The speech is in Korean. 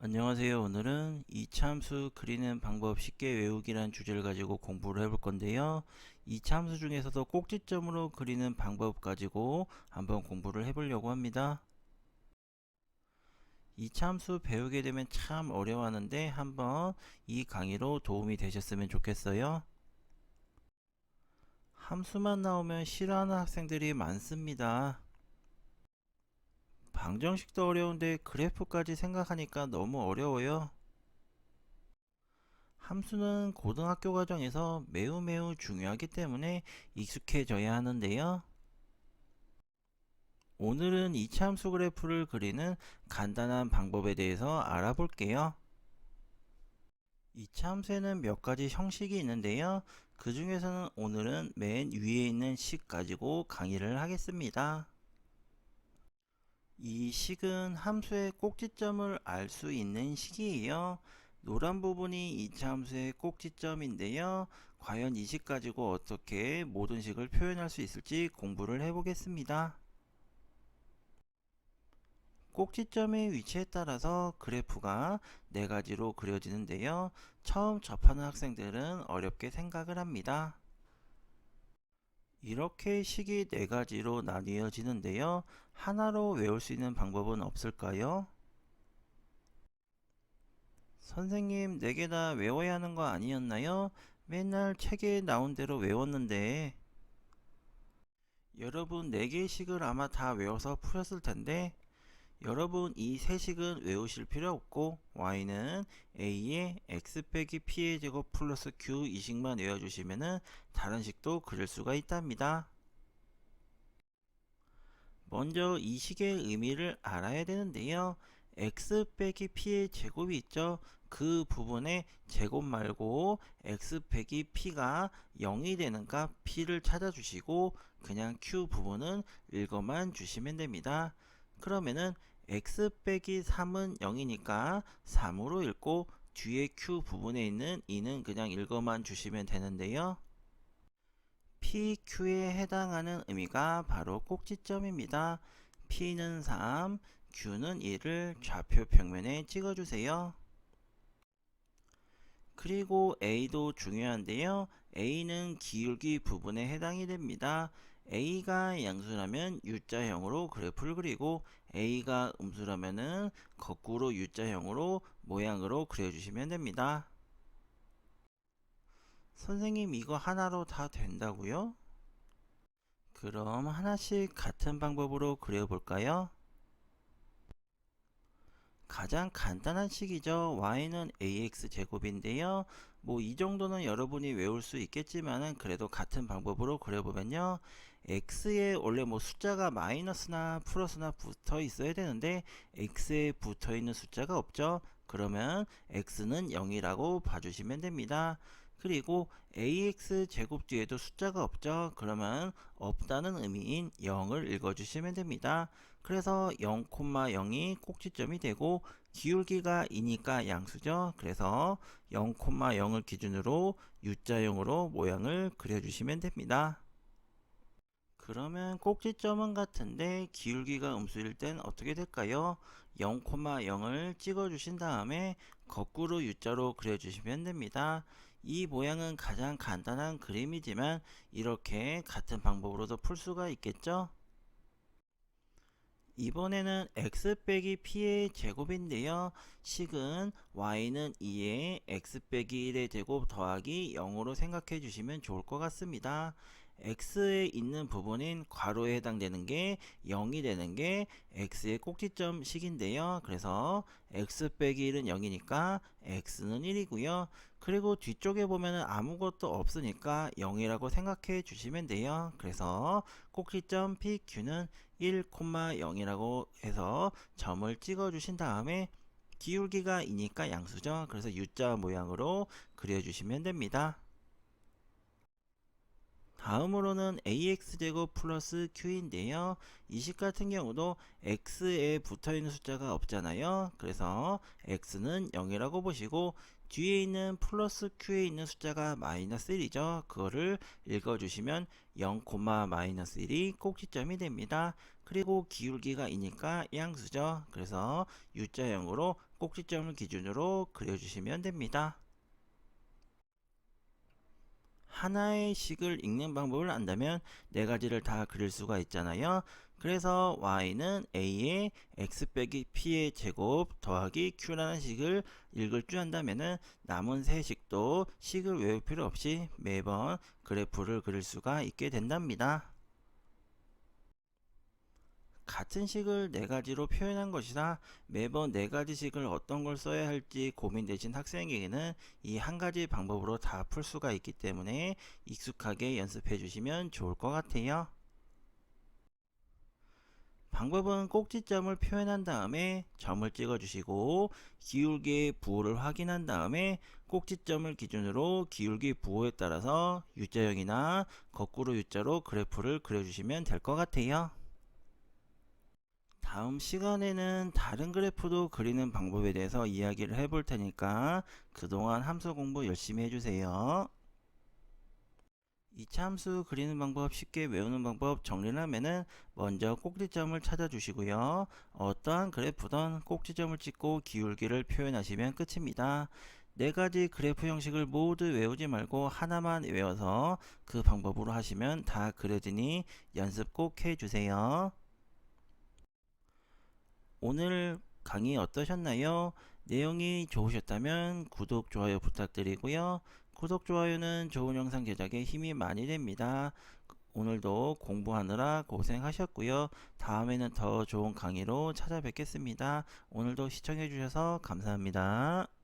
안녕하세요. 오늘은 이차함수 그리는 방법 쉽게 외우기란 주제를 가지고 공부를 해볼 건데요. 이차함수 중에서도 꼭지점으로 그리는 방법 가지고 한번 공부를 해보려고 합니다. 이차함수 배우게 되면 참 어려워하는데 한번 이 강의로 도움이 되셨으면 좋겠어요. 함수만 나오면 싫어하는 학생들이 많습니다. 방정식도 어려운데 그래프까지 생각하니까 너무 어려워요. 함수는 고등학교 과정에서 매우 중요하기 때문에 익숙해져야 하는데요. 오늘은 이차함수 그래프를 그리는 간단한 방법에 대해서 알아볼게요. 이차함수에는 몇 가지 형식이 있는데요. 그 중에서는 오늘은 맨 위에 있는 식 가지고 강의를 하겠습니다. 이 식은 함수의 꼭지점을 알 수 있는 식이에요. 노란 부분이 이차함수의 꼭지점인데요. 과연 이 식 가지고 어떻게 모든 식을 표현할 수 있을지 공부를 해보겠습니다. 꼭지점의 위치에 따라서 그래프가 네 가지로 그려지는데요. 처음 접하는 학생들은 어렵게 생각을 합니다. 이렇게 식이 네 가지로 나뉘어지는데요. 하나로 외울 수 있는 방법은 없을까요? 선생님, 네 개 다 외워야 하는 거 아니었나요? 맨날 책에 나온 대로 외웠는데. 여러분, 네 개의 식을 아마 다 외워서 풀었을 텐데, 여러분, 이 세 식은 외우실 필요 없고, y는 a의 x 빼기 p의 제곱 플러스 q 이 식만 외워주시면은 다른 식도 그릴 수가 있답니다. 먼저 이 식의 의미를 알아야 되는데요. x 빼기 p의 제곱이 있죠. 그 부분에 제곱 말고 x 빼기 p가 0이 되는 값 p를 찾아주시고 그냥 q 부분은 읽어만 주시면 됩니다. 그러면은 x 빼기 3은 0이니까 3으로 읽고 뒤에 q 부분에 있는 2는 그냥 읽어만 주시면 되는데요. PQ에 해당하는 의미가 바로 꼭지점입니다. P는 3, Q는 1을 좌표 평면에 찍어주세요. 그리고 A도 중요한데요. A는 기울기 부분에 해당이 됩니다. A가 양수라면 U자형으로 그래프를 그리고 A가 음수라면 거꾸로 U자형으로 모양으로 그려주시면 됩니다. 선생님, 이거 하나로 다 된다고요? 그럼 하나씩 같은 방법으로 그려볼까요? 가장 간단한 식이죠. y는 ax 제곱인데요. 뭐 이 정도는 여러분이 외울 수 있겠지만은 그래도 같은 방법으로 그려보면요. x에 원래 뭐 숫자가 마이너스나 플러스나 붙어 있어야 되는데 x에 붙어 있는 숫자가 없죠. 그러면 x는 0이라고 봐주시면 됩니다. 그리고 ax 제곱 뒤에도 숫자가 없죠. 그러면 없다는 의미인 0을 읽어주시면 됩니다. 그래서 0,0이 꼭지점이 되고 기울기가 2니까 양수죠. 그래서 0,0을 기준으로 U자형으로 모양을 그려주시면 됩니다. 그러면 꼭지점은 같은데 기울기가 음수일 땐 어떻게 될까요? 0,0을 찍어주신 다음에 거꾸로 U자로 그려주시면 됩니다. 이 모양은 가장 간단한 그림이지만 이렇게 같은 방법으로도 풀 수가 있겠죠? 이번에는 x 빼기 p의 제곱인데요. 식은 y는 2의 x 빼기 1의 제곱 더하기 0으로 생각해 주시면 좋을 것 같습니다. x에 있는 부분인 괄호에 해당되는 게 0이 되는 게 x의 꼭지점 식인데요. 그래서 x 빼기 1은 0이니까 x는 1이고요. 그리고 뒤쪽에 보면은 아무것도 없으니까 0이라고 생각해 주시면 돼요. 그래서 꼭지점 PQ는 1,0이라고 해서 점을 찍어 주신 다음에 기울기가 2니까 양수죠. 그래서 U자 모양으로 그려주시면 됩니다. 다음으로는 ax제곱 플러스 q인데요. 이 식 같은 경우도 x에 붙어있는 숫자가 없잖아요. 그래서 x는 0이라고 보시고 뒤에 있는 플러스 q에 있는 숫자가 마이너스 1이죠. 그거를 읽어주시면 0, 마이너스 1이 꼭지점이 됩니다. 그리고 기울기가 이니까 양수죠. 그래서 U자형으로 꼭지점을 기준으로 그려주시면 됩니다. 하나의 식을 읽는 방법을 안다면 네 가지를 다 그릴 수가 있잖아요. 그래서 y는 a의 x 빼기 p의 제곱 더하기 q라는 식을 읽을 줄 안다면은 남은 세 식도 식을 외울 필요 없이 매번 그래프를 그릴 수가 있게 된답니다. 같은 식을 네 가지로 표현한 것이라 매번 네 가지 식을 어떤 걸 써야 할지 고민되신 학생에게는 이 한 가지 방법으로 다 풀 수가 있기 때문에 익숙하게 연습해 주시면 좋을 것 같아요. 방법은 꼭지점을 표현한 다음에 점을 찍어 주시고 기울기의 부호를 확인한 다음에 꼭지점을 기준으로 기울기 부호에 따라서 U자형이나 거꾸로 U자로 그래프를 그려주시면 될 것 같아요. 다음 시간에는 다른 그래프도 그리는 방법에 대해서 이야기를 해볼 테니까 그동안 함수 공부 열심히 해주세요. 2차 함수 그리는 방법 쉽게 외우는 방법 정리를 하면은 먼저 꼭지점을 찾아주시고요. 어떠한 그래프든 꼭지점을 찍고 기울기를 표현하시면 끝입니다. 네 가지 그래프 형식을 모두 외우지 말고 하나만 외워서 그 방법으로 하시면 다 그려지니 연습 꼭 해주세요. 오늘 강의 어떠셨나요? 내용이 좋으셨다면 구독, 좋아요 부탁드리고요. 구독, 좋아요는 좋은 영상 제작에 힘이 많이 됩니다. 오늘도 공부하느라 고생하셨고요. 다음에는 더 좋은 강의로 찾아뵙겠습니다. 오늘도 시청해주셔서 감사합니다.